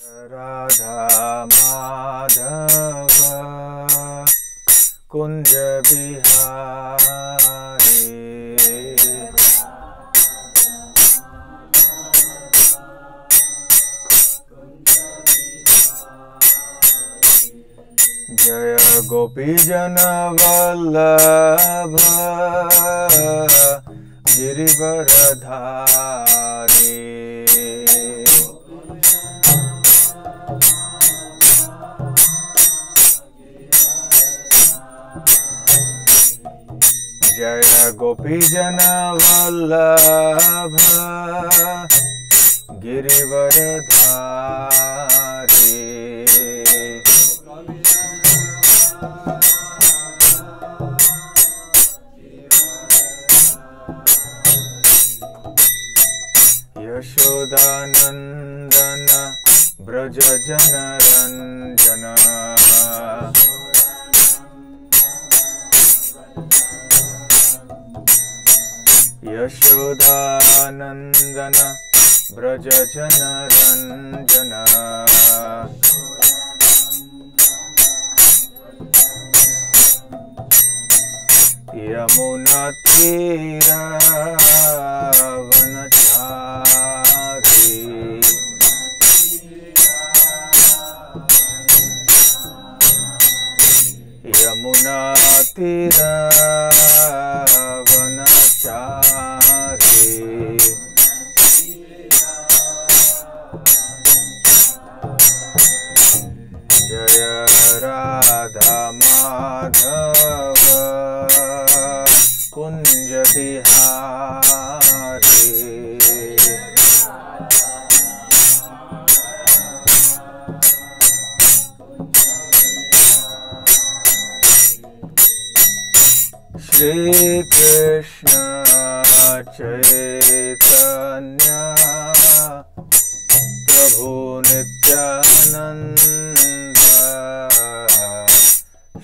Radha Madhav Kunj Bihari Jai Gopi Jan Vallabh Girivardhari Jai Gopi Jan Vallabh Girivardhari Yashodanandan Braj Jan Ranjan Yashodanandan Braj Jan Ranjan Yamuna Tirah वनचारी Yamuna Tirah वनचारी Jai Radha Madhav Kunj Bihari Shri Krishna Chaitanya Prabhu Nityanand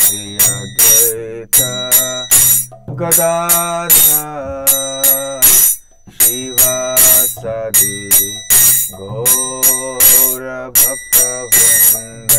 Shri Advaita Gadadhar श्रीवासदि Gaur भक्तवृंद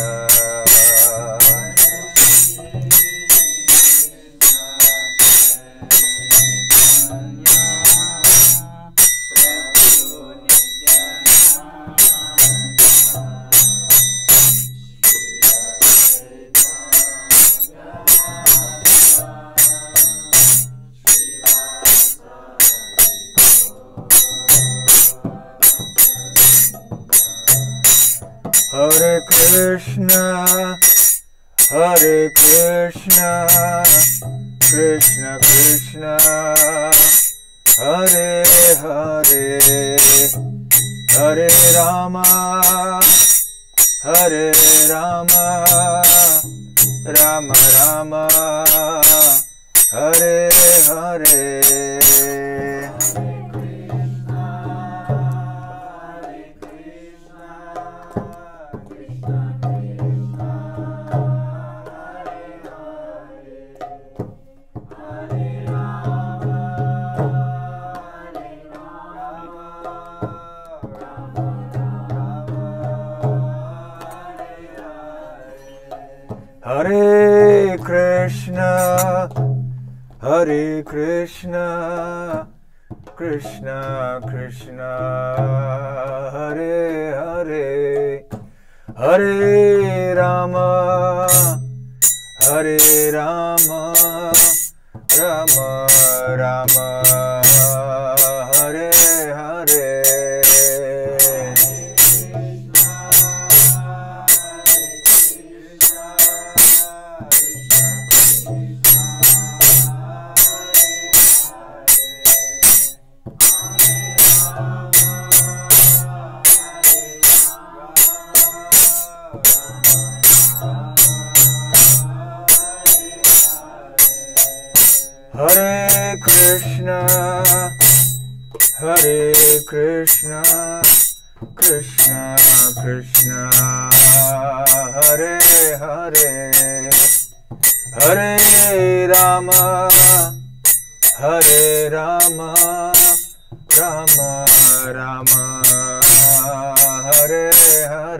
Hare Krishna, Krishna Krishna, Hare Hare, Hare Rama, Rama Rama, Hare Hare. Hare Krishna, Krishna Krishna, Hare Hare, Hare Rama, Rama Rama, Hare Hare. Hare Krishna, Krishna Krishna, Hare Hare, Hare Rama, Rama Rama, Hare Hare.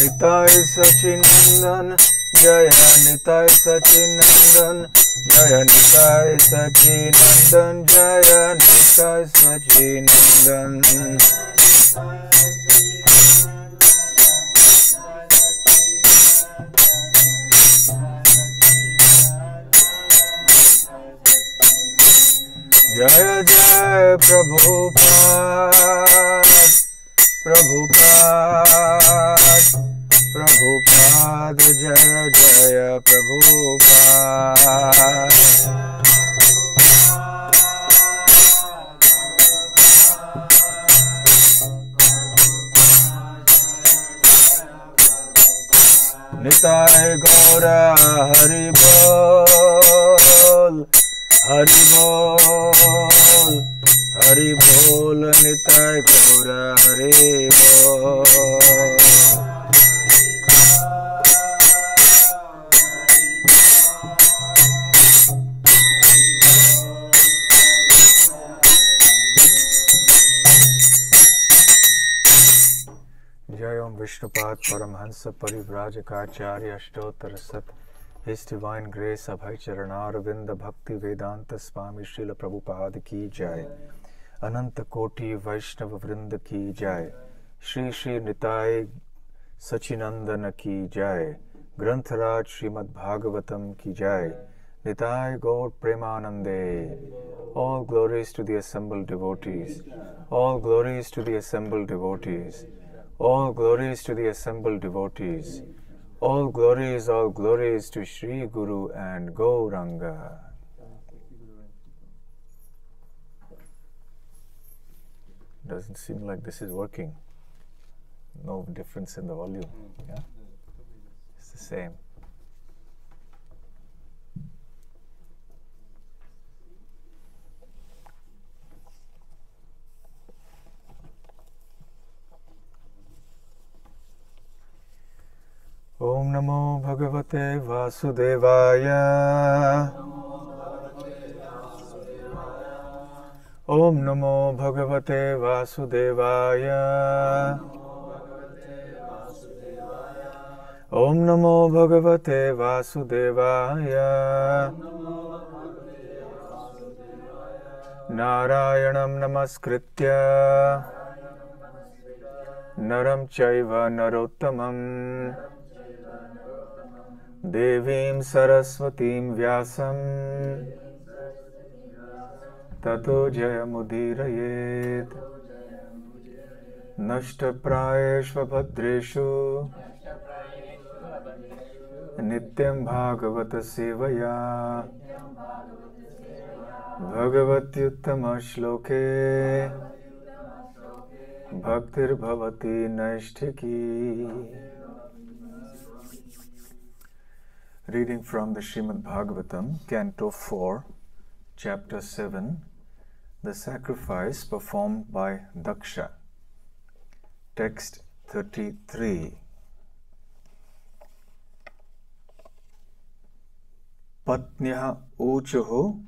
Nitai Sachinandan, Jaya Nitai Sachinandan, Jaya Nitai Sachinandan, Jaya Nitai Sachinandan. Jaya Jaya Prabhupada, Prabhupada, Prabhupada, Jaya Jaya Prabhupada. Nitai Gaura Hari Bol, Hari Bol, Hari Bol, Nitai Gaura Hari Bol. Jai Om Vishnupad Paramhansa Parivrajakaacharya Ashtottara Sat. His Divine Grace Abhay Charanaravinda Bhakti Vedanta Swami Srila Prabhupada Ki Jai. Ananta Koti Vaishnava Vrinda Ki Jai. Shri Shri Nitai Sachinandana Ki Jai. Grantharaj Srimad Bhagavatam Ki Jai. Nitai Gaur Premanande. All glories to the assembled devotees. All glories to the assembled devotees. All glories to the assembled devotees. All glories to Shri Guru and Gauranga. Doesn't seem like this is working. No difference in the volume. Yeah? It's the same. Om Namo Bhagavate Vasudevaya. Om Namo Bhagavate Vasudevaya. Om Namo Bhagavate Vasudevaya. Narayanam Namaskritya Naram Chaiva Narottamam Devim Saraswatim Vyasam Tato Jayamudirayet Nashta Prayeshva Bhadreshu Nityam Bhagavata Sevaya Bhagavatyuttama Shloke Bhaktir Bhavati Naishtiki. Reading from the Srimad Bhagavatam, Canto 4, Chapter 7, the sacrifice performed by Daksha. Text 33. Patnyaha uchuhu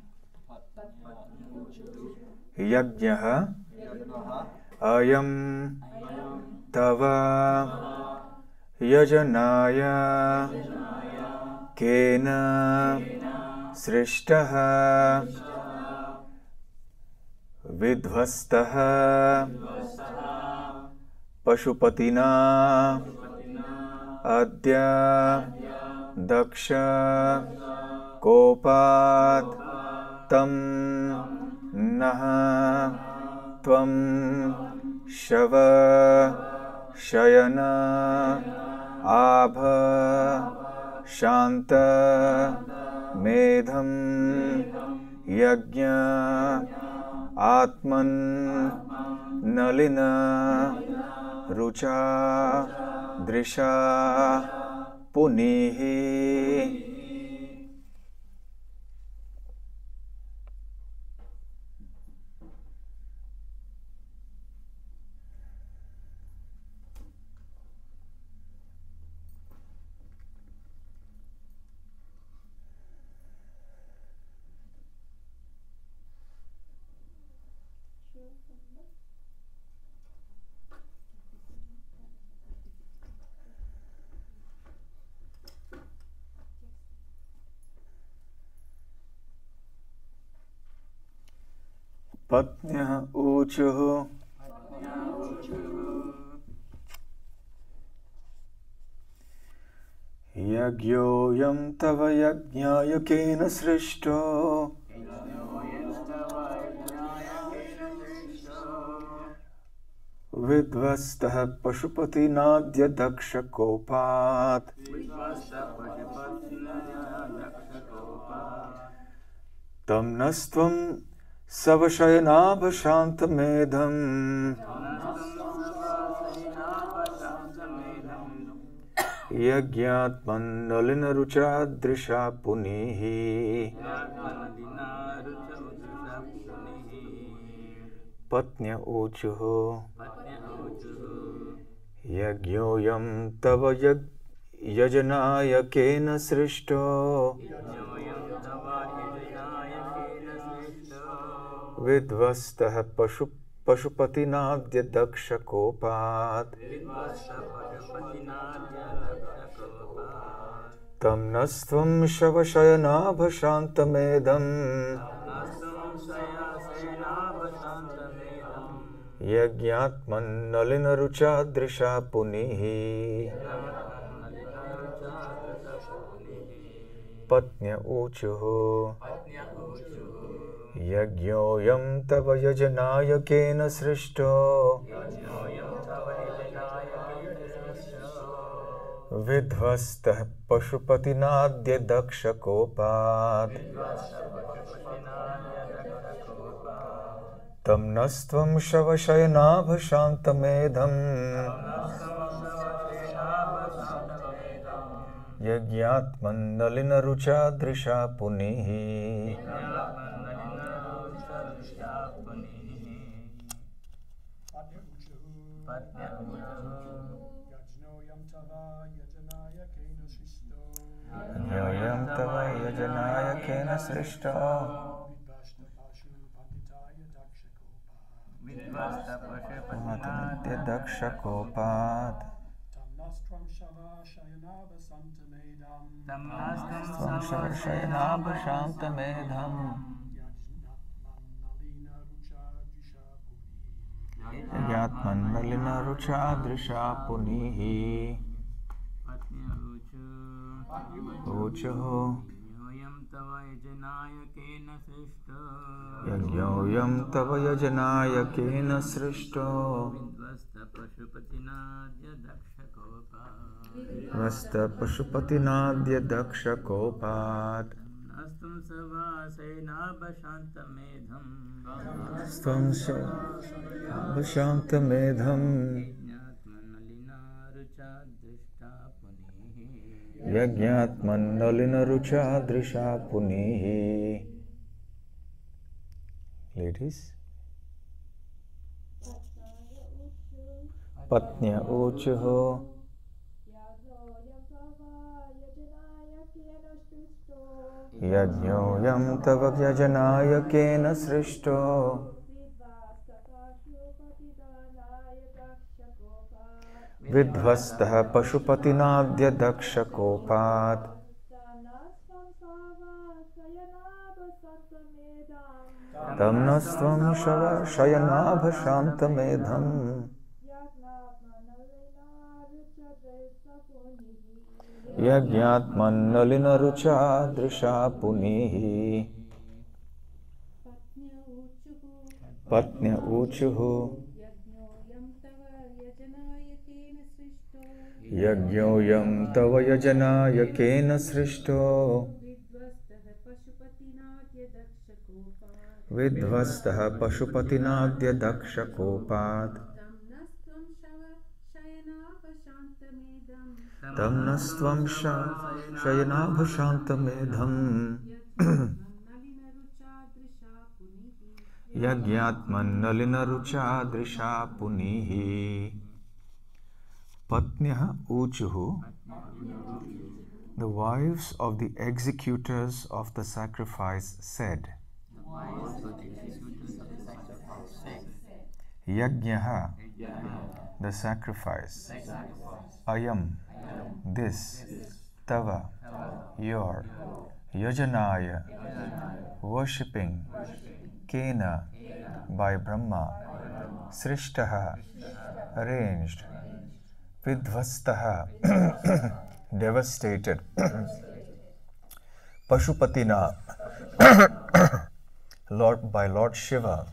yajnaha ayam tava yajanaya Kena Srishtaha Vidvastaha Pashupatina Adya Daksha Kopat Tam Naha Tvam Shava Shayana Abha Shanta Medham Yajna Atman Nalina Rucha Drisha Punihi Patnyah uchuhu. Yagyoyam tava yajnaya kena srishto. Vidvastah pashupati nadya daksha kopat. Tam nastvam savashayanabhashantamedham. Yagyatman nalinarucha drisha punihi. Patnya uchuhu. Yagyoyam tava yajanaya kena srishto. Vidvastah pashupati nadya daksha kopat. Tam nastvam shavashayanabhashantamedham. Yagyatman nalinarucha drisha punihi. Patnya uchuhu. Yagyoyam tava yajanaya kena srishto. Vidvastah pashupati nadya daksha kopat. Tam nastvam shavashayanabhashantamedham. Yagyatman nalinarucha drisha punihi. Yajnoyam tava yajanaya kena srishto. Vidvastha daksha kopat. Tam nastvam shavashayanabhashantamedham. Yagyatman nalinarucha drisha punihi. Uchuhu. Yagyoyam tava yajanaya kena srishto. Vasta pashupati nadya daksha kopat. Stam shantamedham. Yagyatman nalinarucha drisha punihi. Ladies. Patnya uchuhu. Yajnoyam tava yajanaya kena srishto. Vidvastah pashupati nadya daksha kopat. Tam nastvam shayanabhashantamedham. Yagyatman nalinarucha drisha punihi. Patnya uchuhu. Yagyoyam tava yajanaya kena srishto. Vidvastah pashupati nadya daksha kopat. Tam nastvam shayanabhashantamedham. Yagyatman nalinarucha drisha punihi. Patnyah uchuhu. The wives of the executors of the sacrifice said, Yajnaha, the sacrifice, Ayam, this, Tava, your, Yajanaya, worshipping, Kena, by Brahma, Srishtaha, arranged, Vidvastaha, devastated, Pashupatina, by Lord Shiva,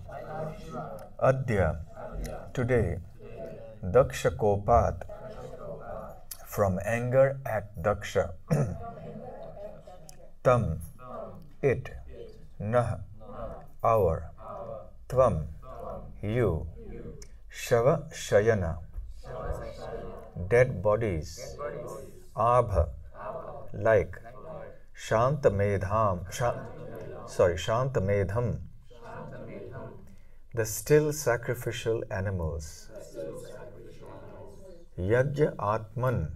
Adya, today, Daksha Kopat, from anger at Daksha, Tam, it, Nah, our, Tvam, you, Shava Shayana, dead bodies, Abha, like, Shantamedham, Shantamedham, the still sacrificial animals, Yajna Atman,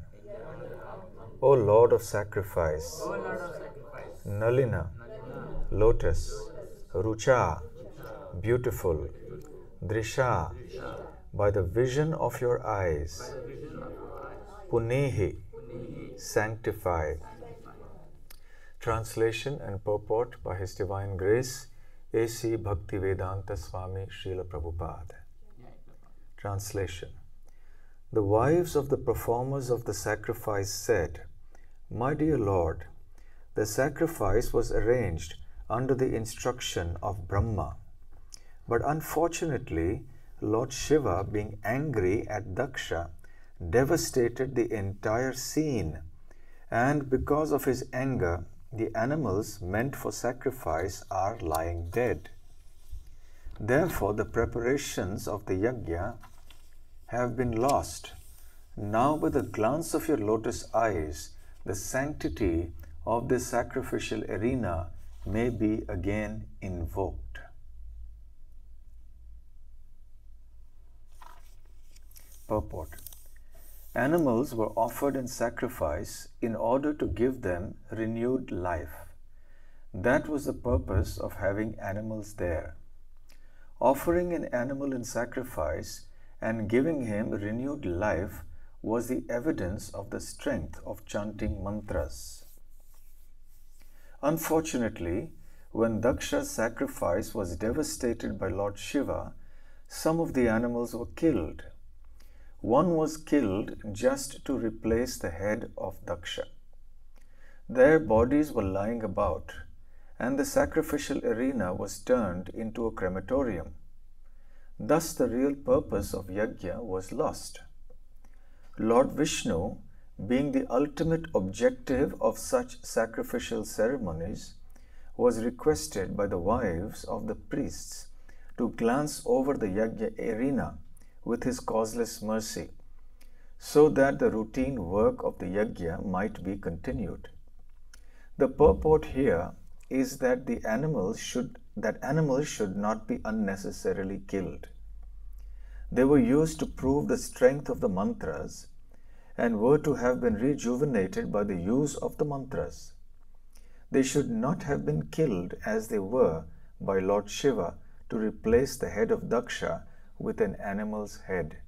O Lord of sacrifice, Nalina, lotus, Rucha, beautiful, Drisha, by the vision of your eyes, Punehi, sanctify. Translation and purport by His Divine Grace, A.C. Bhakti Vedanta Swami Srila Prabhupada. Translation. The wives of the performers of the sacrifice said, My dear Lord, the sacrifice was arranged under the instruction of Brahma. But unfortunately, Lord Shiva, being angry at Daksha, devastated the entire scene, and because of his anger, the animals meant for sacrifice are lying dead. Therefore, the preparations of the yajna have been lost. Now, with a glance of your lotus eyes, the sanctity of this sacrificial arena may be again invoked. Purport. Animals were offered in sacrifice in order to give them renewed life. That was the purpose of having animals there. Offering an animal in sacrifice and giving him renewed life was the evidence of the strength of chanting mantras. Unfortunately, when Daksha's sacrifice was devastated by Lord Shiva, some of the animals were killed. One was killed just to replace the head of Daksha. Their bodies were lying about, and the sacrificial arena was turned into a crematorium. Thus the real purpose of yajna was lost. Lord Vishnu, being the ultimate objective of such sacrificial ceremonies, was requested by the wives of the priests to glance over the yajna arena with his causeless mercy, so that the routine work of the yajna might be continued. The purport here is that animals should not be unnecessarily killed. They were used to prove the strength of the mantras and were to have been rejuvenated by the use of the mantras. They should not have been killed as they were by Lord Shiva to replace the head of Daksha with an animal's head.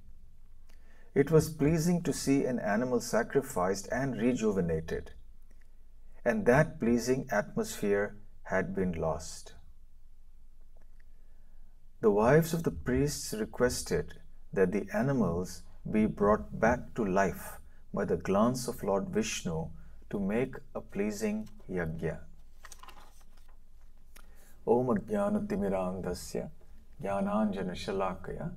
It was pleasing to see an animal sacrificed and rejuvenated, and that pleasing atmosphere had been lost. The wives of the priests requested that the animals be brought back to life by the glance of Lord Vishnu to make a pleasing yajna. Om Ajnanatimmirandasya Jnananjana Shalakaya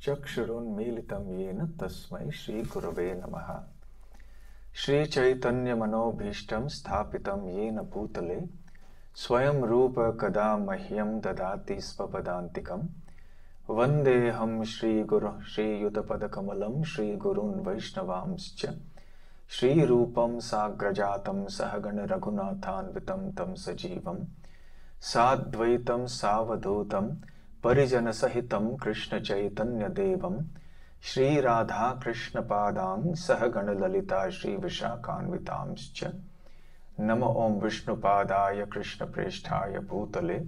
Chakshurun Militam Yena Tasmai Shri Gurave Namaha. Shri Chaitanya Manobhishtam Sthapitam Yena Bhutale Swayam Rupa Kada Mahyam Dadati Svapadantikam Vandeham Shri Guru Shri Yudapada Kamalam Shri Gurun Vaishnavamscha Shri Rupam Sagrajatam Sahagana Raghunathan Vitam Tam Sajivam Sadvaitam Savadhutam Parijana Sahitam Krishna Chaitanya Devam Shri Radha Krishna Padang Sahagana Lalita Shri Vishakhanvitamscha Nama Om Vishnu Padaya Krishna Presthaya Bhutale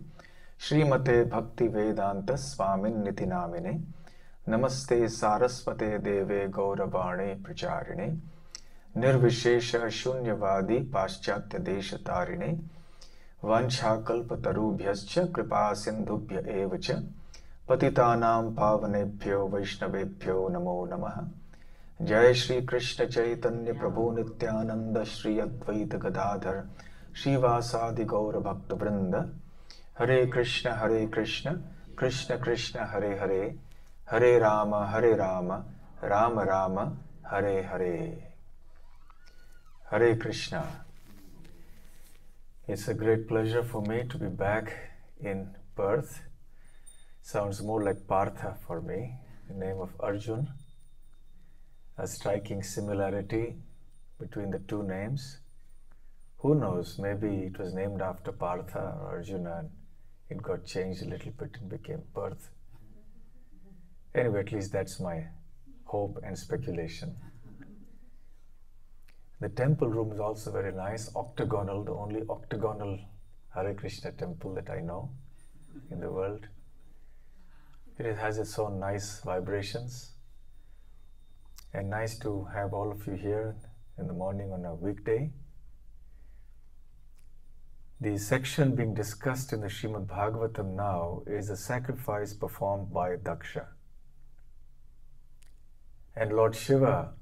Srimate Bhakti Vedanta Swamin Nitinamine Namaste Saraswate Deve Gauravane Pracharine Nirvishesha Shunyavadi Paschatya Deshatarine Vancha Kalpatarubhyascha Kripa Sindhubhya Evacha Patitanam pavanebhyo Vaishnavebhyo Namo Namaha. Jai Shri Krishna Chaitanya Prabhu Nityananda Shri Advaita Gadadhar Srivasadi Gaura Bhakta Vrinda. Hare Krishna, Krishna Krishna, Hare Hare, Hare Rama, Rama Rama, Hare Hare. Hare Krishna. It's a great pleasure for me to be back in Perth. Sounds more like Partha for me, the name of Arjun. A striking similarity between the two names. Who knows, maybe it was named after Partha or Arjuna and it got changed a little bit and became Perth. Anyway, at least that's my hope and speculation. The temple room is also very nice, octagonal, the only octagonal Hare Krishna temple that I know in the world. It has its own nice vibrations, and nice to have all of you here in the morning on a weekday. The section being discussed in the Srimad Bhagavatam now is a sacrifice performed by Daksha. And Lord Shiva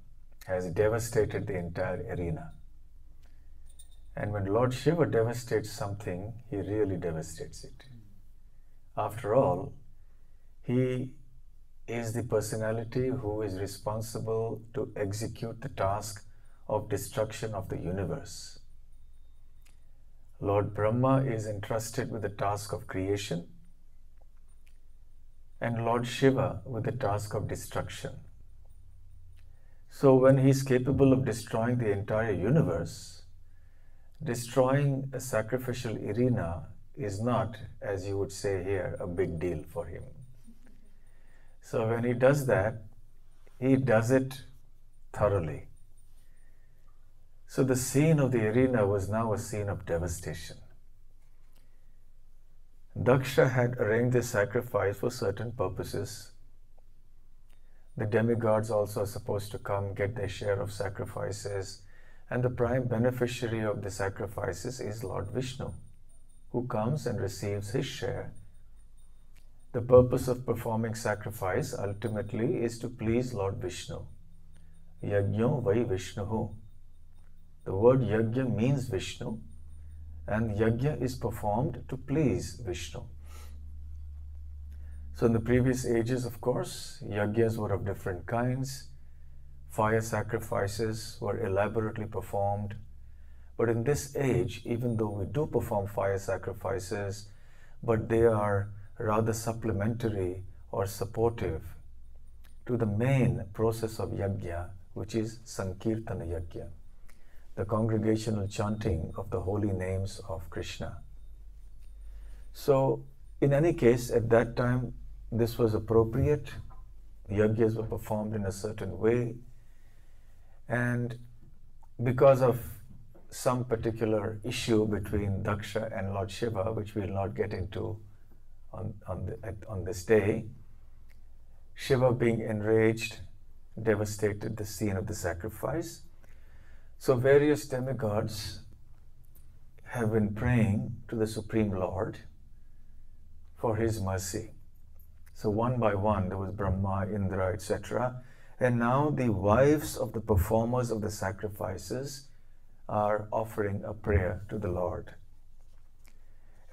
has devastated the entire arena. And when Lord Shiva devastates something, he really devastates it. After all, he is the personality who is responsible to execute the task of destruction of the universe. Lord Brahma is entrusted with the task of creation, and Lord Shiva with the task of destruction. So when he is capable of destroying the entire universe, destroying a sacrificial arena is not, as you would say here, a big deal for him. So when he does that, he does it thoroughly. So the scene of the arena was now a scene of devastation. Daksha had arranged the sacrifice for certain purposes. The demigods also are supposed to come get their share of sacrifices, and the prime beneficiary of the sacrifices is Lord Vishnu, who comes and receives his share. The purpose of performing sacrifice ultimately is to please Lord Vishnu. Yajño vai Vishnuhu. The word yajna means Vishnu, and yajna is performed to please Vishnu. So in the previous ages, of course, yajnas were of different kinds. Fire sacrifices were elaborately performed. But in this age, even though we do perform fire sacrifices, but they are rather supplementary or supportive to the main process of yajna, which is Sankirtana yajna, the congregational chanting of the holy names of Krishna. So, in any case, at that time, this was appropriate. Yajnas were performed in a certain way, and because of some particular issue between Daksha and Lord Shiva, which we will not get into on this day, Shiva, being enraged, devastated the scene of the sacrifice. So various demigods have been praying to the Supreme Lord for his mercy. So one by one, there was Brahma, Indra, etc. And now the wives of the performers of the sacrifices are offering a prayer to the Lord.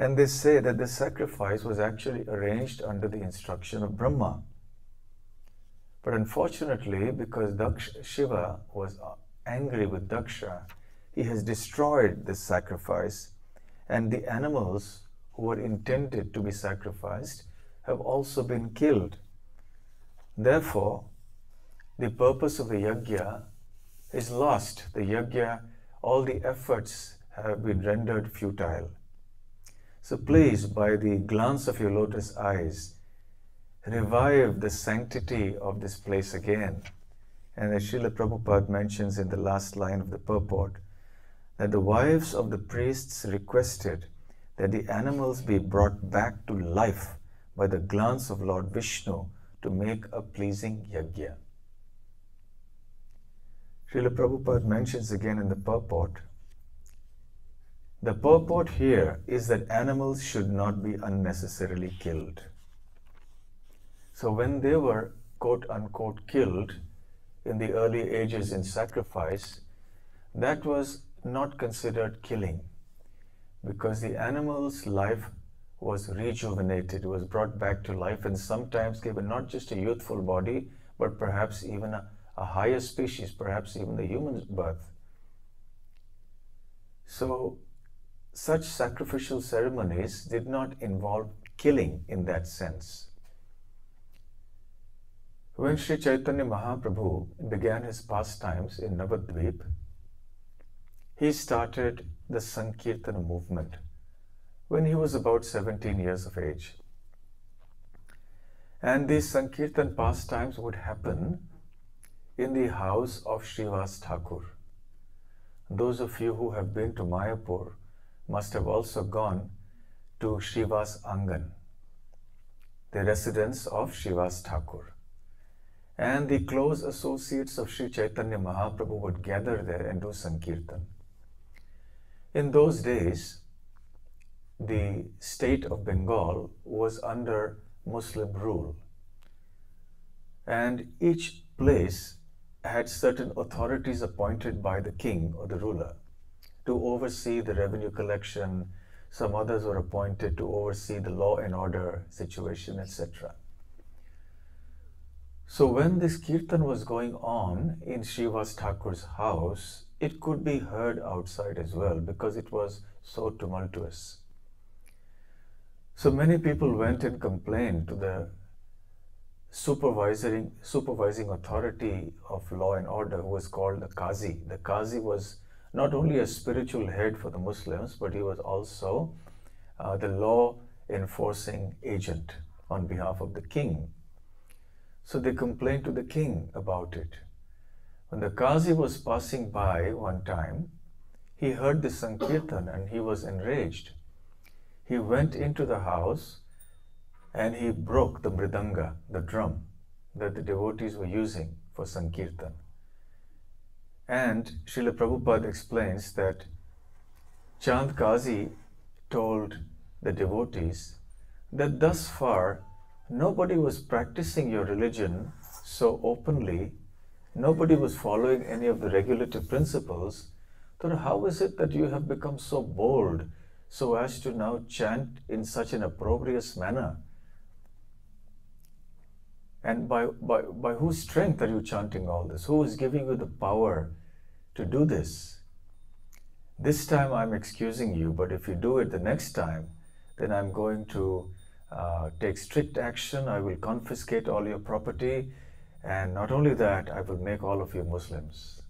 And they say that the sacrifice was actually arranged under the instruction of Brahma. But unfortunately, because Shiva was angry with Daksha, he has destroyed this sacrifice, and the animals who were intended to be sacrificed have also been killed. Therefore, the purpose of the yajna is lost. The yajna, all the efforts have been rendered futile. So please, by the glance of your lotus eyes, revive the sanctity of this place again. And as Srila Prabhupada mentions in the last line of the purport, that the wives of the priests requested that the animals be brought back to life by the glance of Lord Vishnu to make a pleasing yajna. Srila Prabhupada mentions again in the purport, the purport here is that animals should not be unnecessarily killed. So when they were quote unquote killed in the early ages in sacrifice, that was not considered killing, because the animal's life was rejuvenated, was brought back to life, and sometimes given not just a youthful body, but perhaps even a higher species, perhaps even the human's birth. So such sacrificial ceremonies did not involve killing in that sense. When Sri Chaitanya Mahaprabhu began his pastimes in Navadvip, he started the Sankirtana movement when he was about 17 years of age. And these Sankirtan pastimes would happen in the house of Srivas Thakur. Those of you who have been to Mayapur must have also gone to Srivas Angan, the residence of Srivas Thakur. And the close associates of Sri Chaitanya Mahaprabhu would gather there and do Sankirtan. In those days, the state of Bengal was under Muslim rule, and each place had certain authorities appointed by the king or the ruler to oversee the revenue collection. Some others were appointed to oversee the law and order situation, etc. So when this kirtan was going on in Srivas Thakur's house, it could be heard outside as well, because it was so tumultuous. So many people went and complained to the supervising authority of law and order, who was called the Qazi. The Qazi was not only a spiritual head for the Muslims, but he was also the law enforcing agent on behalf of the king. So they complained to the king about it. When the Qazi was passing by one time, he heard the Sankirtan and he was enraged. He went into the house and he broke the mridanga, the drum that the devotees were using for Sankirtan. And Srila Prabhupada explains that Chand Qazi told the devotees that thus far nobody was practicing your religion so openly, nobody was following any of the regulative principles, then how is it that you have become so bold so as to now chant in such an opprobrious manner? And by whose strength are you chanting all this? Who is giving you the power to do this? This time I'm excusing you, but if you do it the next time, then I'm going to take strict action. I will confiscate all your property, and not only that, I will make all of you Muslims.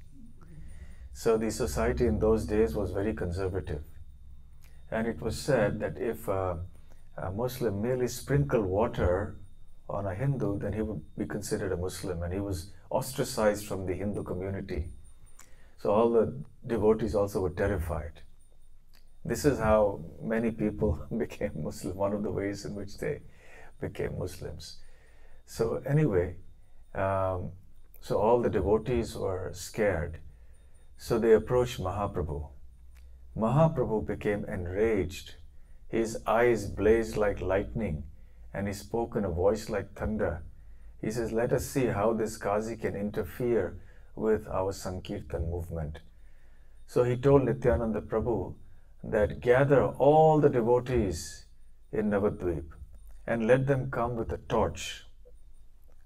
So the society in those days was very conservative, and it was said that if a Muslim merely sprinkled water on a Hindu, then he would be considered a Muslim, and he was ostracized from the Hindu community. So all the devotees also were terrified. This is how many people became Muslim, one of the ways in which they became Muslims. So anyway, so all the devotees were scared. So they approached Mahaprabhu. Mahaprabhu became enraged. His eyes blazed like lightning, and he spoke in a voice like thunder. He says, let us see how this Qazi can interfere with our Sankirtan movement. So he told Nityananda Prabhu that gather all the devotees in Navadvip and let them come with a torch.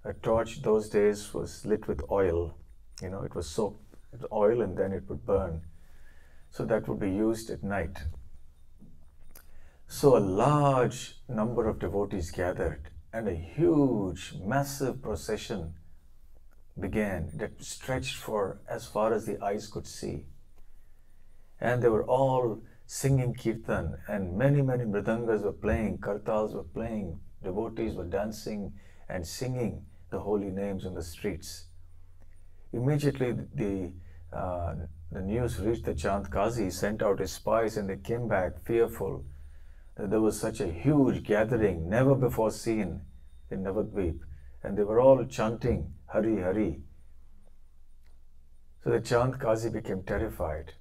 A torch those days was lit with oil. You know, it was soaked with oil and then it would burn. So that would be used at night. So a large number of devotees gathered and a huge, massive procession began that stretched for as far as the eyes could see. And they were all singing kirtan, and many mridangas were playing, kartals were playing, devotees were dancing and singing the holy names in the streets. Immediately the news reached the Chand Qazi, sent out his spies, and they came back fearful that there was such a huge gathering never before seen in Navadvip, and they were all chanting Hari Hari. So the Chand Qazi became terrified.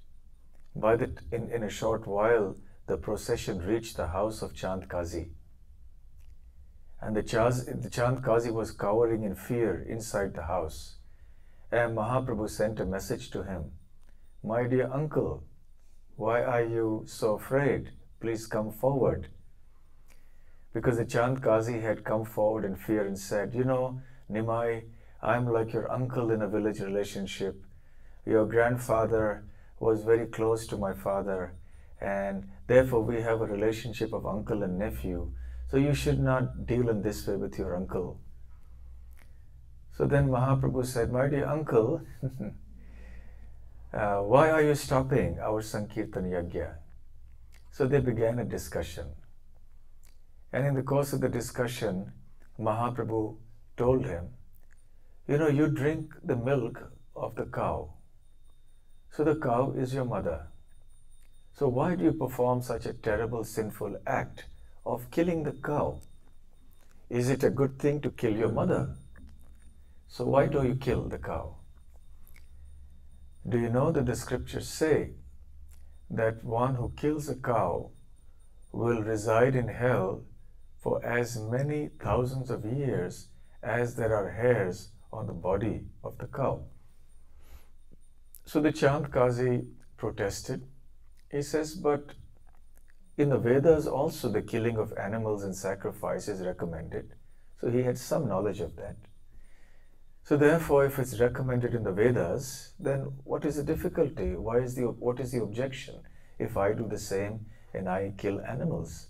In a short while, the procession reached the house of Chand Qazi. And the Chand Kazi was cowering in fear inside the house. And Mahaprabhu sent a message to him, "My dear uncle, why are you so afraid? Please come forward." Because the Chand Kazi had come forward in fear and said, "You know, Nimai, I'm like your uncle in a village relationship. Your grandfather was very close to my father, and therefore we have a relationship of uncle and nephew. So you should not deal in this way with your uncle." So then Mahaprabhu said, "My dear uncle, why are you stopping our Sankirtan Yajna?" So they began a discussion. And in the course of the discussion, Mahaprabhu told him, "You know, you drink the milk of the cow. So the cow is your mother. So why do you perform such a terrible sinful act of killing the cow? Is it a good thing to kill your mother? So why do you kill the cow? Do you know that the scriptures say that one who kills a cow will reside in hell for as many thousands of years as there are hairs on the body of the cow?" So the Chand Kazi protested. He says, "But in the Vedas also the killing of animals and sacrifice is recommended." So he had some knowledge of that. So therefore, if it's recommended in the Vedas, then what is the difficulty? What is the objection if I do the same and I kill animals?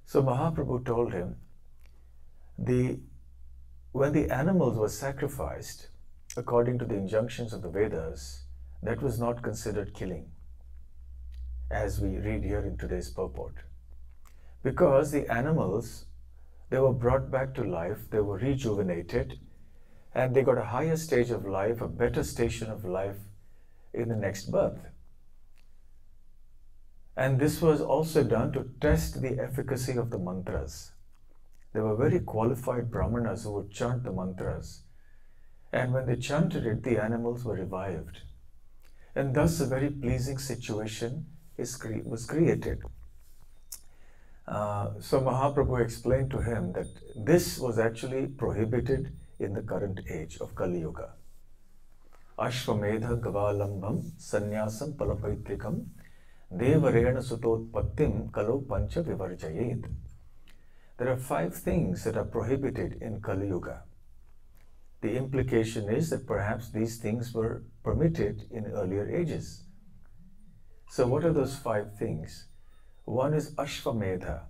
So Mahaprabhu told him, when the animals were sacrificed, according to the injunctions of the Vedas, that was not considered killing, as we read here in today's purport. Because the animals, they were brought back to life, they were rejuvenated, and they got a higher stage of life, a better station of life in the next birth. And this was also done to test the efficacy of the mantras. There were very qualified brahmanas who would chant the mantras. And when they chanted it, the animals were revived. And thus a very pleasing situation was created. So Mahaprabhu explained to him that this was actually prohibited in the current age of Kali Yuga. Ashvamedha gavalambam sannyasam palapaitrikam devarena sutotpattim kalo pancha vivarjayet. There are 5 things that are prohibited in Kali Yuga. The implication is that perhaps these things were permitted in earlier ages. So what are those 5 things? One is Ashvamedha.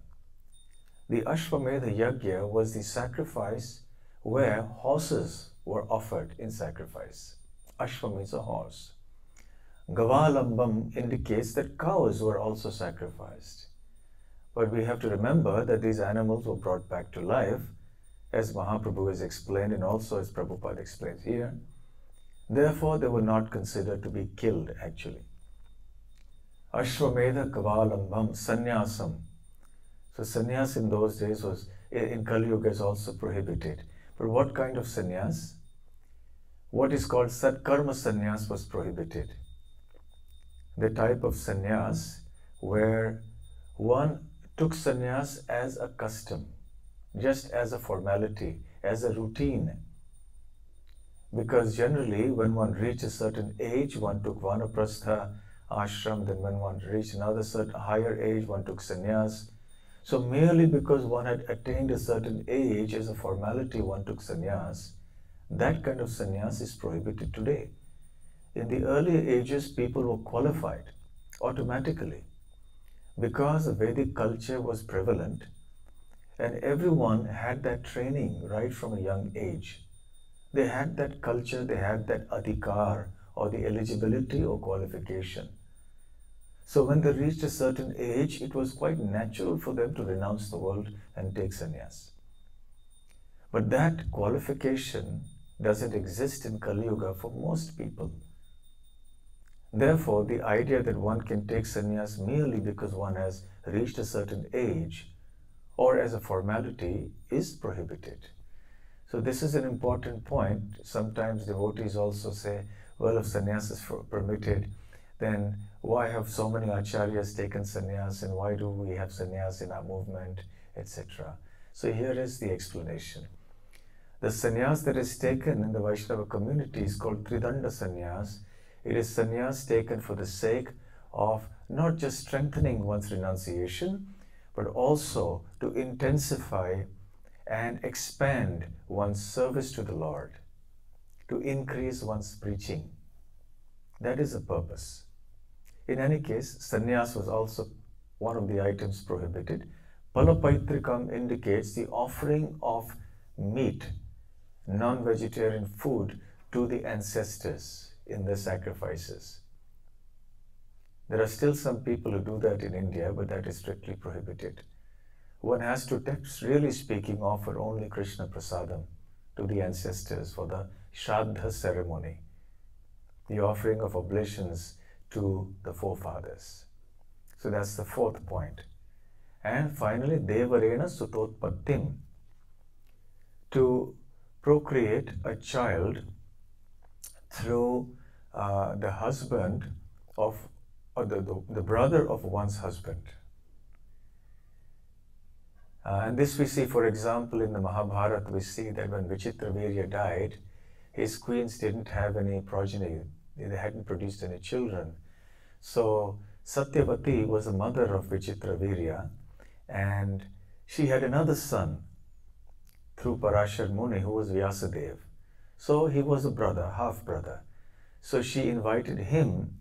The Ashvamedha Yajna was the sacrifice where horses were offered in sacrifice. Ashva means a horse. Gavalambam indicates that cows were also sacrificed. But we have to remember that these animals were brought back to life, as Mahaprabhu has explained and also as Prabhupada explains here. Therefore, they were not considered to be killed actually. Ashvamedha Kavalambam Sannyasam. So sannyas in those days was, in Kali Yuga, is also prohibited. But what kind of sannyas? What is called Satkarma sannyas was prohibited. The type of sannyas where one took sannyas as a custom, just as a formality, as a routine. Because generally when one reached a certain age, one took vanaprastha ashram, then when one reached another certain higher age, one took sannyas. So merely because one had attained a certain age, as a formality one took sannyas, that kind of sannyas is prohibited today. In the earlier ages, people were qualified automatically because the Vedic culture was prevalent and everyone had that training right from a young age. They had that culture, they had that adhikar or the eligibility or qualification. So when they reached a certain age, it was quite natural for them to renounce the world and take sannyas. But that qualification doesn't exist in Kali Yuga for most people. Therefore, the idea that one can take sannyas merely because one has reached a certain age or as a formality is prohibited. So this is an important point. Sometimes devotees also say, well, if sannyas is permitted, then why have so many acharyas taken sannyas and why do we have sannyas in our movement, etc. So here is the explanation. The sannyas that is taken in the Vaishnava community is called Tridanda sannyas. It is sannyas taken for the sake of not just strengthening one's renunciation, but also to intensify and expand one's service to the Lord, to increase one's preaching. That is the purpose. In any case, sannyas was also one of the items prohibited. Palapaitrikam indicates the offering of meat, non-vegetarian food, to the ancestors in the sacrifices. There are still some people who do that in India, but that is strictly prohibited. One has to, really speaking, offer only Krishna Prasadam to the ancestors for the Shraddha ceremony, the offering of oblations to the forefathers. So that's the fourth point. And finally, Devarena Sutotpattim, to procreate a child through the husband of, or the brother of one's husband. And this we see, for example, in the Mahabharata, we see that when Vichitravirya died, his queens didn't have any progeny. They hadn't produced any children. So Satyavati was the mother of Vichitravirya, and she had another son through Parashar Muni, who was Vyasadeva. So he was a brother, half-brother. So she invited him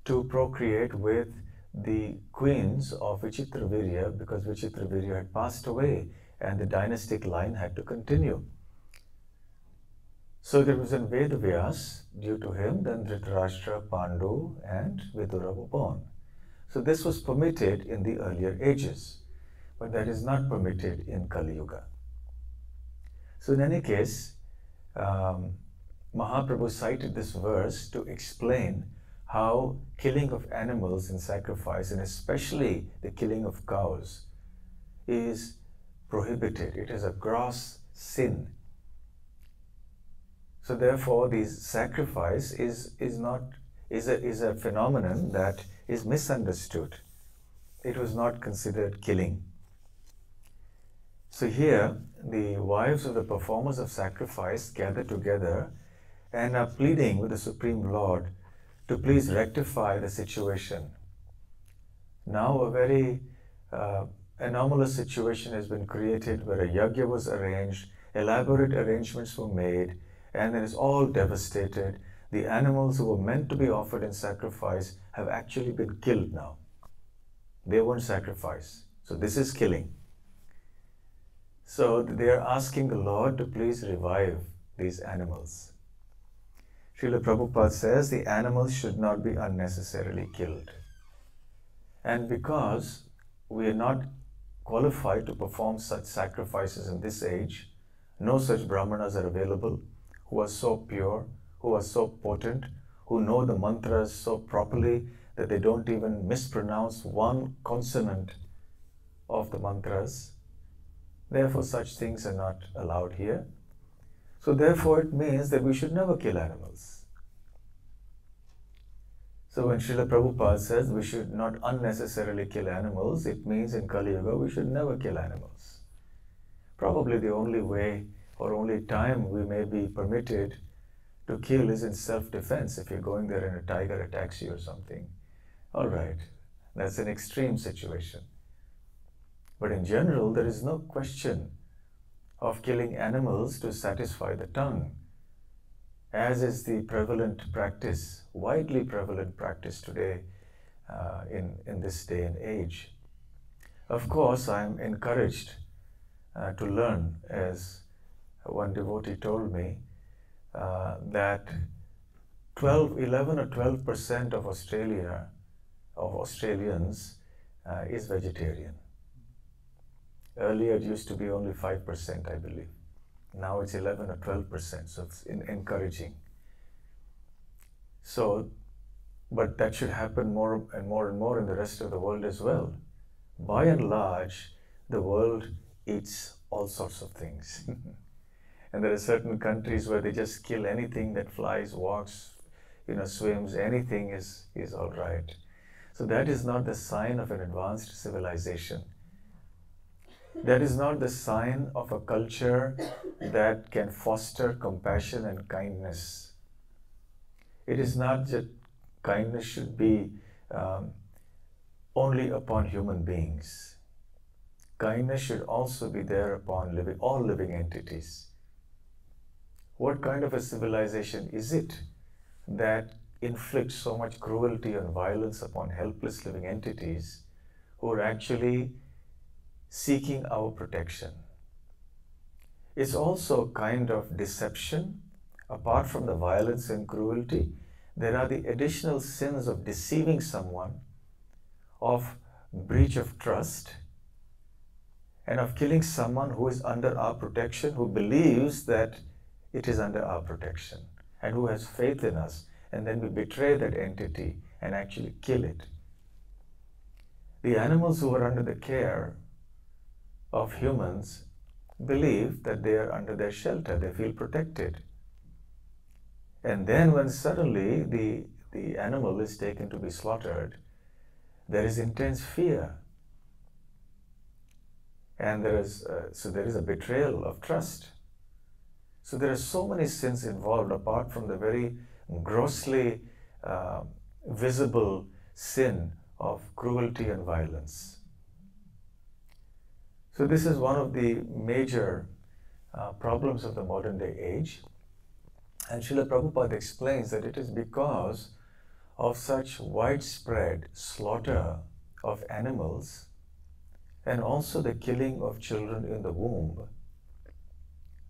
to procreate with the queens of Vichitravirya, because Vichitravirya had passed away and the dynastic line had to continue. So there was a Vedavyas due to him, then Dhritarashtra, Pandu and Vidura were born. So this was permitted in the earlier ages, but that is not permitted in Kali Yuga. So in any case, Mahaprabhu cited this verse to explain how killing of animals in sacrifice, and especially the killing of cows, is prohibited. It is a gross sin. So therefore, this sacrifice is a phenomenon that is misunderstood. It was not considered killing. So here, the wives of the performers of sacrifice gather together and are pleading with the Supreme Lord to please rectify the situation. Now a very anomalous situation has been created where a yajna was arranged, elaborate arrangements were made, and it is all devastated. The animals who were meant to be offered in sacrifice have actually been killed now. They weren't sacrificed. So this is killing. So they are asking the Lord to please revive these animals. Srila Prabhupada says the animals should not be unnecessarily killed. And because we are not qualified to perform such sacrifices in this age, no such brahmanas are available who are so pure, who are so potent, who know the mantras so properly that they don't even mispronounce one consonant of the mantras. Therefore, such things are not allowed here. So therefore, it means that we should never kill animals. So when Srila Prabhupada says we should not unnecessarily kill animals, it means in Kali Yuga we should never kill animals. Probably the only way or only time we may be permitted to kill is in self-defense, if you're going there and a tiger attacks you or something. All right, that's an extreme situation. But in general, there is no question of killing animals to satisfy the tongue, as is the prevalent practice, widely prevalent practice today in this day and age. Of course, I am encouraged to learn, as one devotee told me, that 11 or 12% of Australians is vegetarian. Earlier it used to be only 5%, I believe. Now it's 11 or 12%, so it's encouraging. So, but that should happen more and more and more in the rest of the world as well. By and large, the world eats all sorts of things. And there are certain countries where they just kill anything that flies, walks, swims, anything is all right. So that is not the sign of an advanced civilization. That is not the sign of a culture that can foster compassion and kindness. It is not that kindness should be only upon human beings. Kindness should also be there upon all living entities. What kind of a civilization is it that inflicts so much cruelty and violence upon helpless living entities who are actually seeking our protection? It's also a kind of deception. Apart from the violence and cruelty, there are the additional sins of deceiving someone, of breach of trust, and of killing someone who is under our protection, who believes that it is under our protection, and who has faith in us, and then we betray that entity and actually kill it. The animals who are under the care of humans believe that they are under their shelter, they feel protected. And then when suddenly the animal is taken to be slaughtered, there is intense fear. And there is a betrayal of trust. So there are so many sins involved apart from the very grossly visible sin of cruelty and violence. So this is one of the major problems of the modern day age. And Srila Prabhupada explains that it is because of such widespread slaughter of animals and also the killing of children in the womb,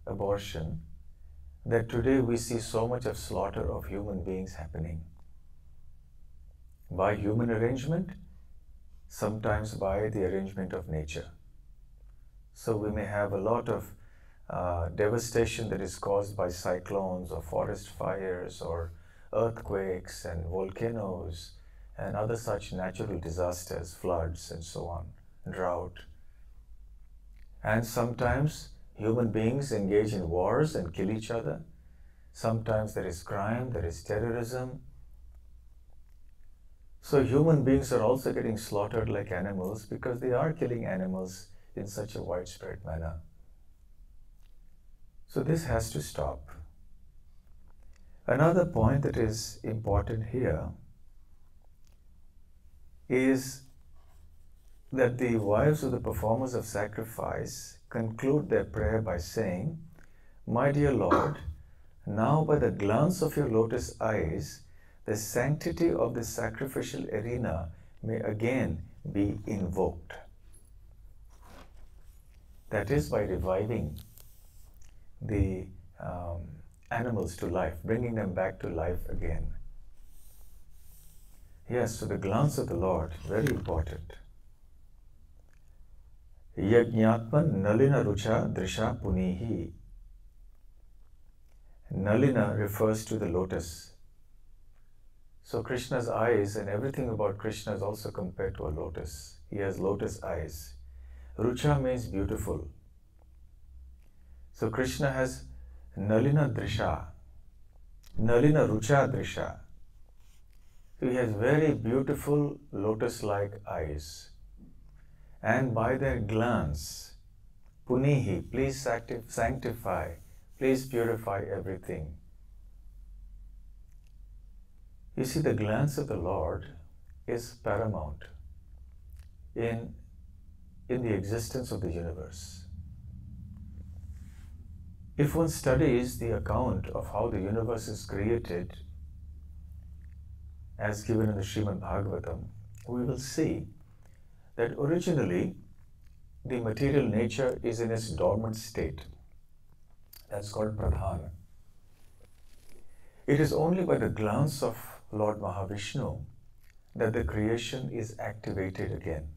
abortion, that today we see so much of slaughter of human beings happening. By human arrangement, sometimes by the arrangement of nature. So we may have a lot of devastation that is caused by cyclones or forest fires or earthquakes and volcanoes and other such natural disasters, floods and so on, drought. And sometimes human beings engage in wars and kill each other. Sometimes there is crime, there is terrorism. So human beings are also getting slaughtered like animals because they are killing animals in such a widespread manner. So this has to stop. Another point that is important here is that the wives of the performers of sacrifice conclude their prayer by saying, "My dear Lord, now by the glance of your lotus eyes, the sanctity of the sacrificial arena may again be invoked." That is by reviving the animals to life, bringing them back to life again. Yes, so the glance of the Lord, very important. Yajñatman nalina rucha drisha punihi. Nalina refers to the lotus. So Krishna's eyes and everything about Krishna is also compared to a lotus. He has lotus eyes. Rucha means beautiful. So Krishna has Nalina Drisha, Nalina Rucha Drisha. So he has very beautiful lotus-like eyes. And by their glance, Punihi, please sanctify, please purify everything. You see, the glance of the Lord is paramount in the existence of the universe. If one studies the account of how the universe is created, as given in the Srimad Bhagavatam, we will see that originally the material nature is in its dormant state. That's called pradhana. It is only by the glance of Lord Mahavishnu that the creation is activated again.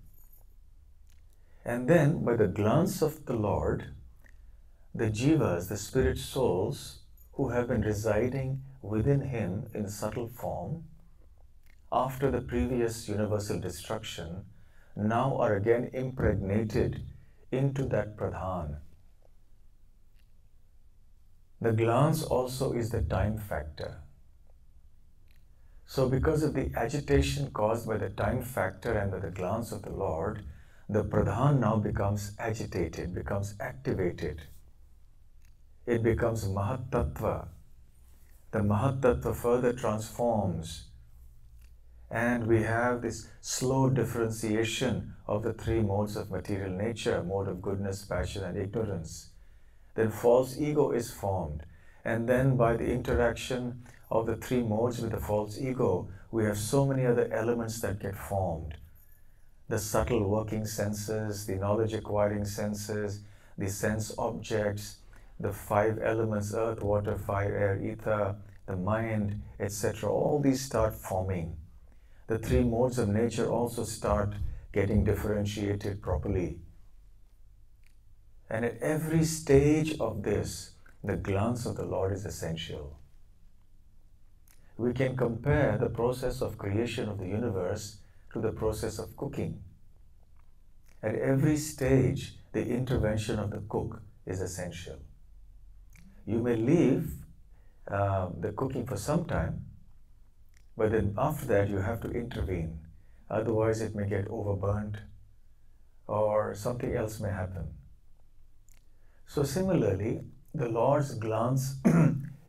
And then by the glance of the Lord, the jivas, the spirit souls who have been residing within him in subtle form after the previous universal destruction now are again impregnated into that pradhan. The glance also is the time factor. So because of the agitation caused by the time factor and by the glance of the Lord, the Pradhan now becomes agitated, becomes activated. It becomes Mahat Tattva. The Mahat Tattva further transforms, and we have this slow differentiation of the three modes of material nature, mode of goodness, passion and ignorance. Then false ego is formed, and then by the interaction of the three modes with the false ego, we have so many other elements that get formed. The subtle working senses, the knowledge acquiring senses, the sense objects, the five elements, earth, water, fire, air, ether, the mind, etc. All these start forming. The three modes of nature also start getting differentiated properly. And at every stage of this, the glance of the Lord is essential. We can compare the process of creation of the universe to the process of cooking. At every stage, the intervention of the cook is essential. You may leave the cooking for some time, but then after that you have to intervene. Otherwise it may get overburnt or something else may happen. So similarly, the Lord's glance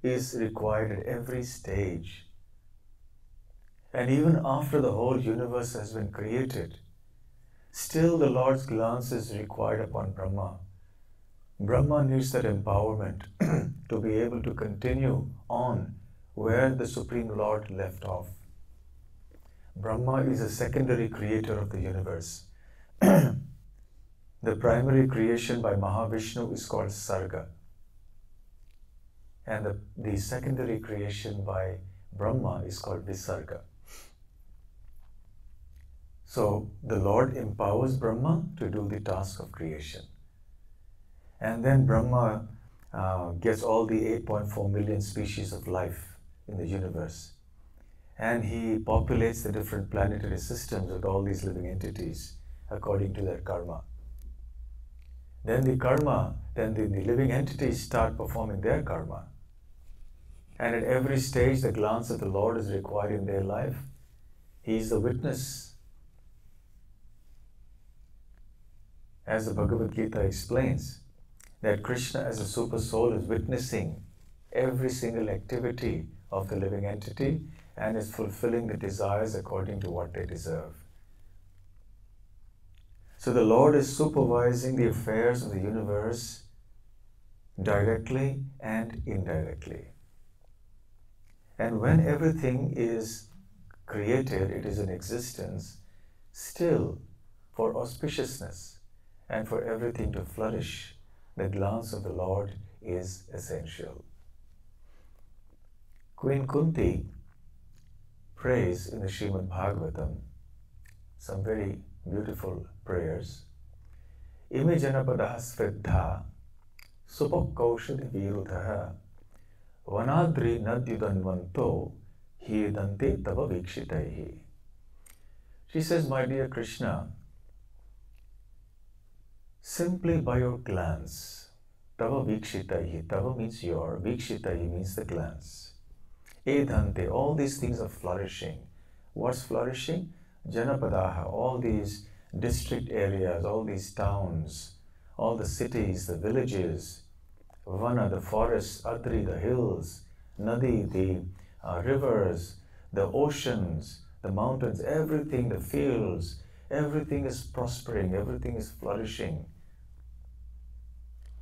is required at every stage. And even after the whole universe has been created, still the Lord's glance is required upon Brahma. Brahma needs that empowerment to be able to continue on where the Supreme Lord left off. Brahma is a secondary creator of the universe. The primary creation by Mahavishnu is called Sarga. And the secondary creation by Brahma is called Visarga. So the Lord empowers Brahma to do the task of creation. And then Brahma gets all the 8.4 million species of life in the universe. And he populates the different planetary systems with all these living entities according to their karma. Then the living entities start performing their karma. And at every stage, the glance of the Lord is required in their life. He is the witness. As the Bhagavad Gita explains, that Krishna as a super soul is witnessing every single activity of the living entity and is fulfilling the desires according to what they deserve. So the Lord is supervising the affairs of the universe directly and indirectly. And when everything is created, it is in existence, still for auspiciousness and for everything to flourish, the glance of the Lord is essential. Queen Kunti prays in the Srimad Bhagavatam some very beautiful prayers. Ime janapadah svriddha supakaushadi virudha vanadri nadyudanvanto hidante tava vikshitaihi. She says, my dear Krishna, simply by your glance, tava vikshitaihi, tava means your, vikshitaihi means the glance. Edhante, all these things are flourishing. What's flourishing? Janapadaha, all these district areas, all these towns, all the cities, the villages, Vana, the forests, Adri, the hills, Nadi, the rivers, the oceans, the mountains, everything, the fields, everything is prospering, everything is flourishing.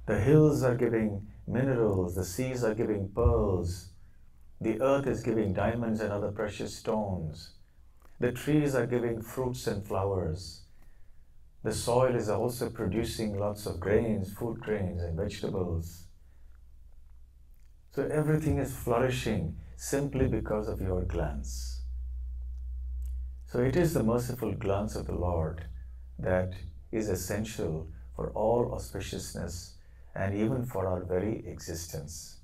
The hills are giving minerals, the seas are giving pearls, the earth is giving diamonds and other precious stones. The trees are giving fruits and flowers. The soil is also producing lots of grains, food grains and vegetables. So everything is flourishing simply because of your glance. So it is the merciful glance of the Lord that is essential for all auspiciousness and even for our very existence.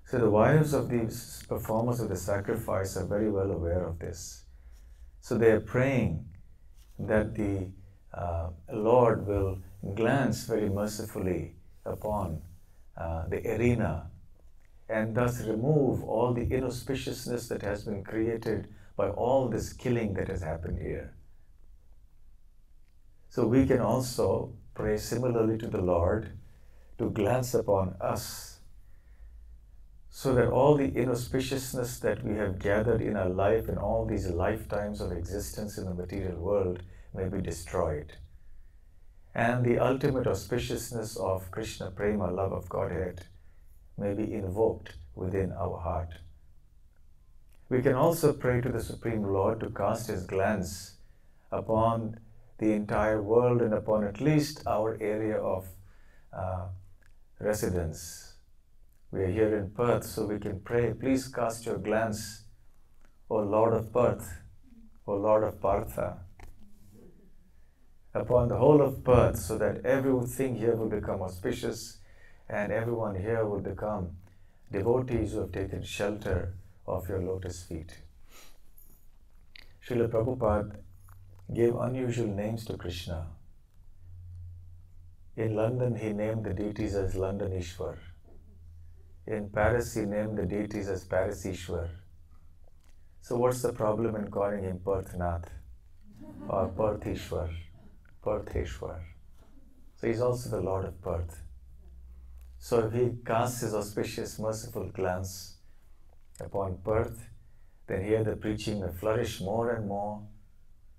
So the wives of these performers of the sacrifice are very well aware of this. So they are praying that the Lord will glance very mercifully upon the arena and thus remove all the inauspiciousness that has been created by all this killing that has happened here. So we can also pray similarly to the Lord to glance upon us, so that all the inauspiciousness that we have gathered in our life in all these lifetimes of existence in the material world may be destroyed. And the ultimate auspiciousness of Krishna Prema, love of Godhead, may be invoked within our heart. We can also pray to the Supreme Lord to cast His glance upon the entire world and upon at least our area of residence. We are here in Perth, so we can pray, please cast your glance, O Lord of Perth, O Lord of Partha, upon the whole of Perth, so that everything here will become auspicious and everyone here will become devotees who have taken shelter of your lotus feet. Srila Prabhupada gave unusual names to Krishna. In London, he named the deities as London Ishwar. In Paris, he named the deities as Paris Ishwar. So what's the problem in calling him Perthnath or Perthishwar, Pertheshwar? So he's also the Lord of Perth. So if he casts his auspicious, merciful glance upon Perth, then here the preaching may flourish more and more,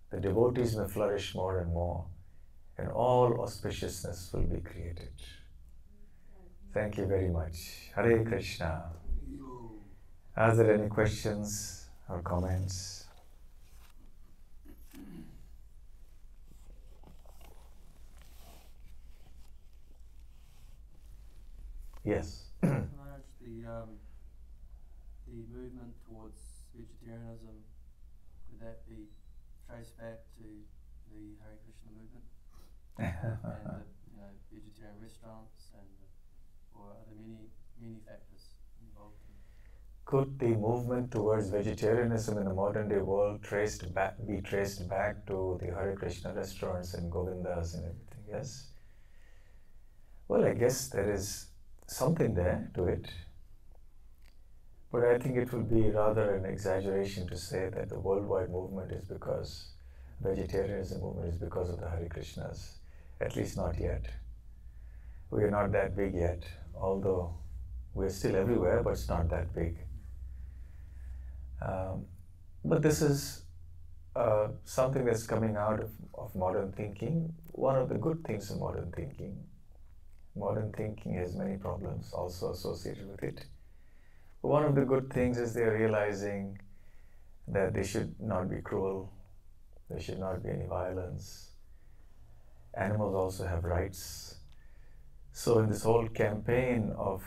the devotees may flourish more and more, and all auspiciousness will be created. Thank you very much. Hare Krishna. Are there any questions or comments? Yes. Maharaj, the movement towards vegetarianism, could that be traced back to the Hare Krishna movement and the vegetarian restaurants or are there many factors involved in it? Could the movement towards vegetarianism in the modern day world be traced back to the Hare Krishna restaurants and Govindas and everything? Yes. Well, I guess there is something there to it. But I think it would be rather an exaggeration to say that the worldwide movement is because vegetarianism movement is because of the Hare Krishnas. At least not yet. We are not that big yet, although we're still everywhere, but it's not that big. But this is something that's coming out of modern thinking. One of the good things of modern thinking. Modern thinking has many problems also associated with it. But one of the good things is they're realizing that they should not be cruel, there should not be any violence. Animals also have rights. So in this whole campaign of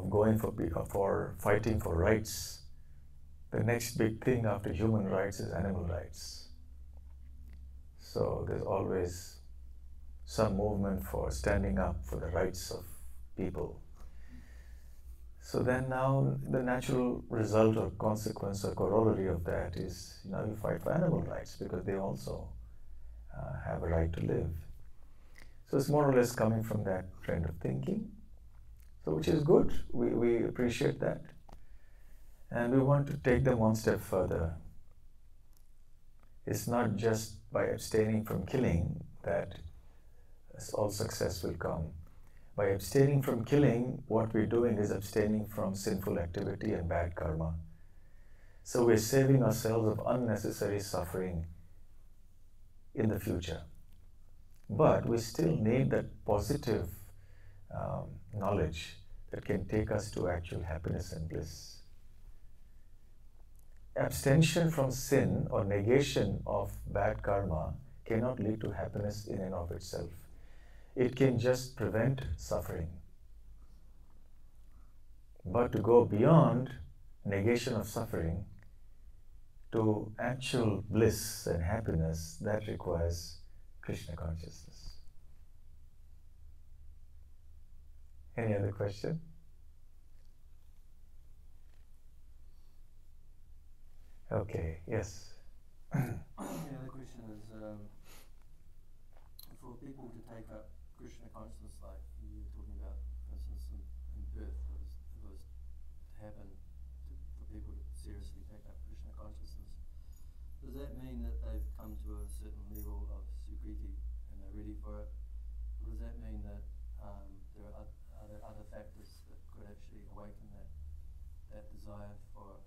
going for fighting for rights, the next big thing after human rights is animal rights. So there's always some movement for standing up for the rights of people. So then now the natural result or consequence or corollary of that is, you fight for animal rights because they also have a right to live. So it's more or less coming from that trend of thinking, so which is good. We appreciate that. And we want to take them one step further. It's not just by abstaining from killing that all success will come. By abstaining from killing, what we're doing is abstaining from sinful activity and bad karma. So we're saving ourselves of unnecessary suffering in the future. But we still need that positive knowledge that can take us to actual happiness and bliss. Abstention from sin or negation of bad karma cannot lead to happiness in and of itself. It can just prevent suffering. But to go beyond negation of suffering to actual bliss and happiness, that requires Krishna consciousness. Any other question? Okay, yes. The other question is, for people to take up Krishna consciousness, like you were talking about, for instance, in Perth, it was to happen for people to seriously take up Krishna consciousness. Does that mean that they've they've come to a certain level of sukriti and they're ready for it, does that mean that there are other factors that could actually awaken that desire for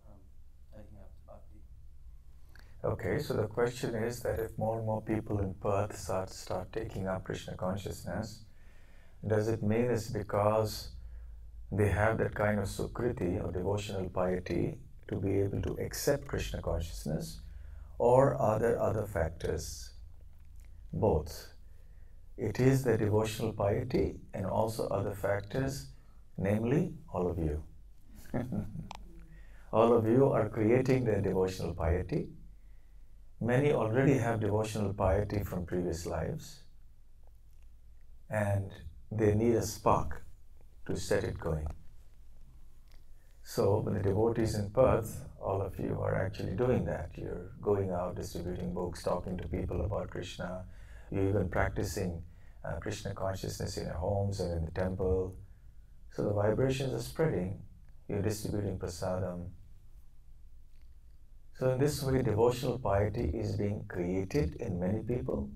taking up to bhakti? Okay, so the question is that if more and more people in Perth start taking up Krishna consciousness, does it mean it's because they have that kind of sukriti or devotional piety to be able to accept Krishna consciousness, or are there other factors? Both. It is the devotional piety and also other factors, namely all of you. All of you are creating their devotional piety. Many already have devotional piety from previous lives, and they need a spark to set it going. So, when the devotees in Perth, all of you are actually doing that. You're going out, distributing books, talking to people about Krishna. You're even practicing Krishna consciousness in your homes and in the temple. So the vibrations are spreading. You're distributing prasadam. So in this way, devotional piety is being created in many people,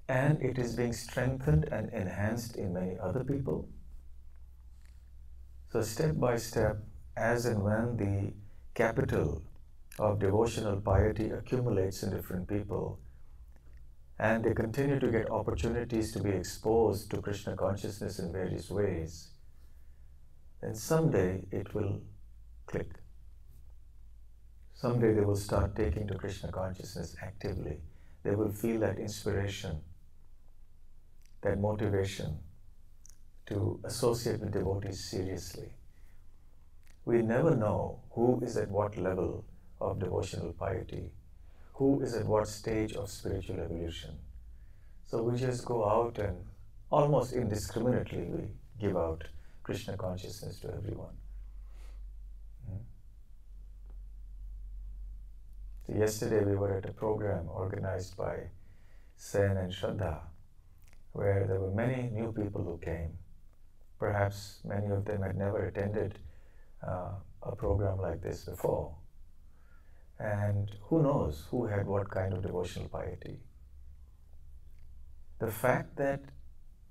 and it is being strengthened and enhanced in many other people. So step by step, as and when the capital of devotional piety accumulates in different people, and they continue to get opportunities to be exposed to Krishna consciousness in various ways, then someday it will click. Someday they will start taking to Krishna consciousness actively. They will feel that inspiration, that motivation to associate with devotees seriously. We never know who is at what level of devotional piety, who is at what stage of spiritual evolution. So we just go out and almost indiscriminately we give out Krishna consciousness to everyone. So yesterday we were at a program organized by Sen and Shraddha, where there were many new people who came. Perhaps many of them had never attended a program like this before. And who knows who had what kind of devotional piety. The fact that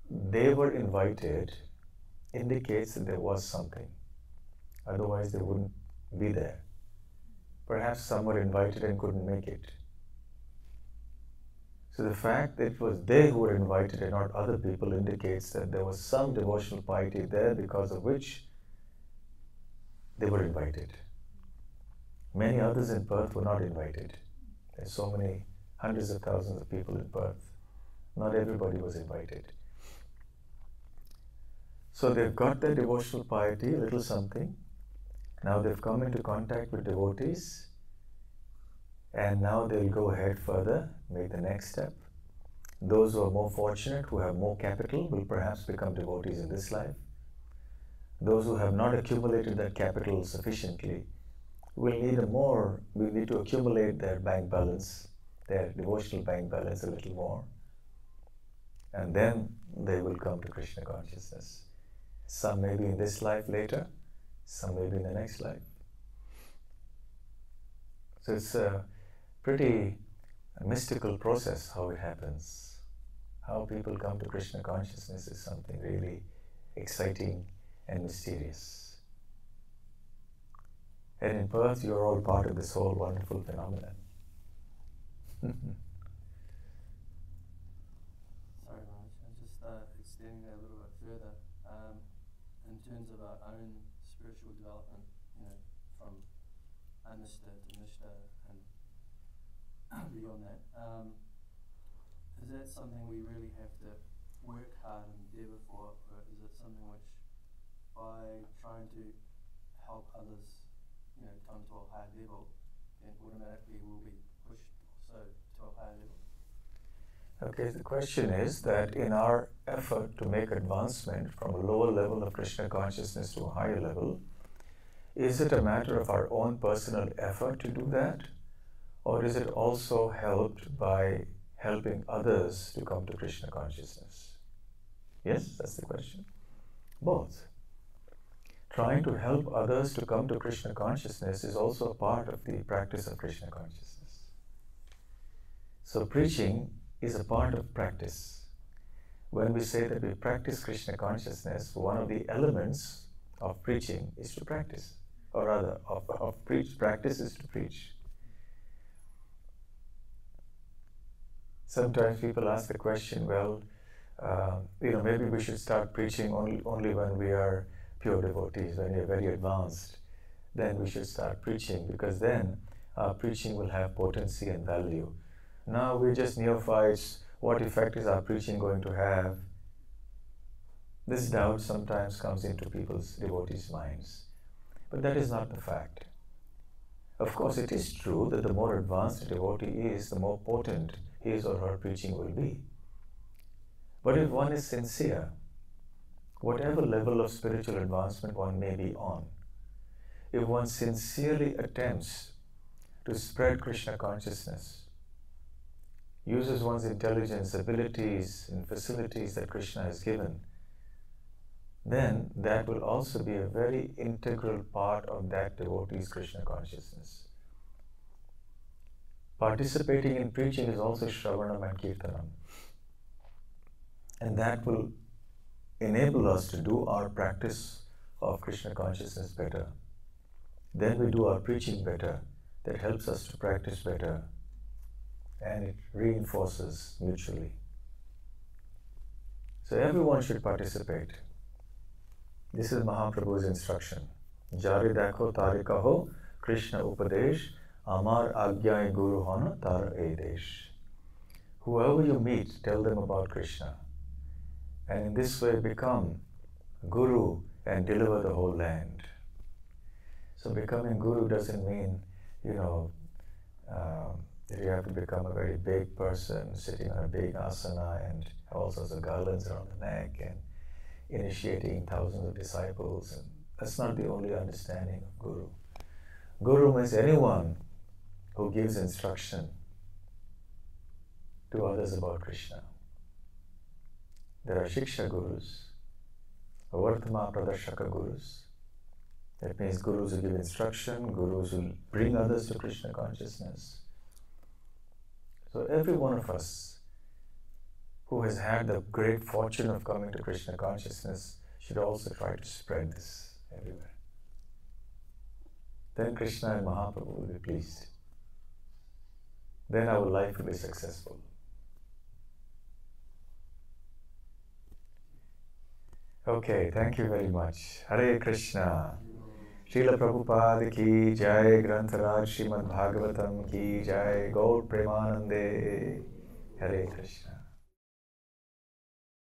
they were invited indicates that there was something. Otherwise they wouldn't be there. Perhaps some were invited and couldn't make it. So the fact that it was they who were invited and not other people indicates that there was some devotional piety there because of which they were invited. Many others in Perth were not invited. There's so many hundreds of thousands of people in Perth. Not everybody was invited. So they've got their devotional piety, a little something. Now they've come into contact with devotees, and now they'll go ahead further, make the next step. Those who are more fortunate, who have more capital, will perhaps become devotees in this life. Those who have not accumulated that capital sufficiently will need to accumulate their bank balance, their devotional bank balance a little more. And then they will come to Krishna consciousness. Some may be in this life later, some may be in the next life. So it's a pretty mystical process how it happens. How people come to Krishna consciousness is something really exciting and mysterious. And in Perth, you're all part of this whole wonderful phenomenon. Sorry, Maharaj, I'm just extending that a little bit further. In terms of our own spiritual development, from anishta to nishta and beyond that, is that something we really have to work hard and endeavour for, or is it something which, by trying to help others, come to a higher level, then automatically will be pushed also to a higher level? Okay, the question is that in our effort to make advancement from a lower level of Krishna consciousness to a higher level, is it a matter of our own personal effort to do that? Or is it also helped by helping others to come to Krishna consciousness? Yes, that's the question. Both. Trying to help others to come to Krishna consciousness is also a part of the practice of Krishna consciousness. So preaching is a part of practice. When we say that we practice Krishna consciousness, one of the elements of preaching is to practice, or rather, practice is to preach. Sometimes people ask the question, well, maybe we should start preaching only when we are pure devotees, when we are very advanced. Then we should start preaching, because then our preaching will have potency and value. Now we're just neophytes. What effect is our preaching going to have? This doubt sometimes comes into people's devotees' minds. But that is not the fact. Of course, it is true that the more advanced a devotee is, the more potent his or her preaching will be. But if one is sincere, whatever level of spiritual advancement one may be on, if one sincerely attempts to spread Krishna consciousness, uses one's intelligence, abilities, and facilities that Krishna has given, then that will also be a very integral part of that devotee's Krishna consciousness. Participating in preaching is also Shravanam and Kirtanam. And that will enable us to do our practice of Krishna consciousness better. Then we do our preaching better. That helps us to practice better. And it reinforces mutually. So everyone should participate. This is Mahaprabhu's instruction. Jari dakho tari kaho, Krishna upadesh, amar agyai guru hona tar edesh. Whoever you meet, tell them about Krishna. And in this way become guru and deliver the whole land. So becoming guru doesn't mean, that you have to become a very big person sitting on a big asana and have all sorts of garlands around the neck and initiating thousands of disciples. And that's not the only understanding of guru. Guru means anyone who gives instruction to others about Krishna. There are Shiksha Gurus, Vartama Pradarshaka Gurus. That means Gurus who give instruction, Gurus who bring others to Krishna consciousness. So every one of us who has had the great fortune of coming to Krishna consciousness should also try to spread this everywhere. Then Krishna and Mahaprabhu will be pleased. Then our life will be successful. Okay, thank you very much. Hare Krishna. Srila Prabhupada ki jai, Grantharaj Srimad Bhagavatam ki jai, Gaur Premanande. Hare Krishna.